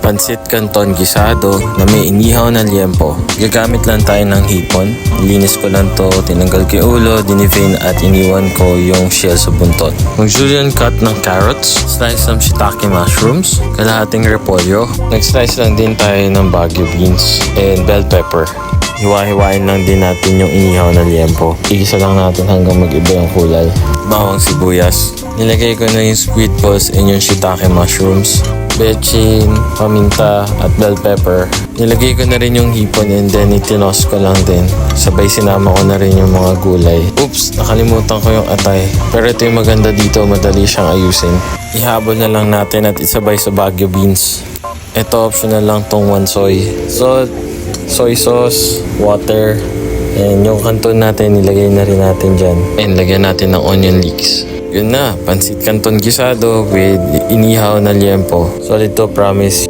Pansit Canton Gisado na may inihaw na liempo. Gagamit lang tayo ng hipon. Nilinis ko lang to, tinanggal ko yung ulo, dinivin at iniwan ko yung shell sa buntot. Mag-julienne cut ng carrots, slice ng shiitake mushrooms, kalahating repolyo. Nag-slice lang din tayo ng baguio beans and bell pepper. Hiwa-hiwain lang din natin yung inihaw na liempo. Igisa lang natin hanggang mag-iba yung kulay. Bawang sibuyas. Nilagay ko na yung sweet pulse and yung shiitake mushrooms, bechin, paminta at bell pepper. Nilagay ko na rin yung hipon and then itinos ko lang din. Sabay sinama ko na rin yung mga gulay. Oops, nakalimutan ko yung atay. Pero ito yung maganda dito, madali siyang ayusin. Ihabol na lang natin at isabay sa baguio beans. Ito optional lang tong one soy. Salt, soy sauce, water, and yung canton natin nilagay na rin natin dyan. And lagyan natin ng onion leeks. Yun na, pansit canton gisado with inihaw na liempo. Solid to, promise.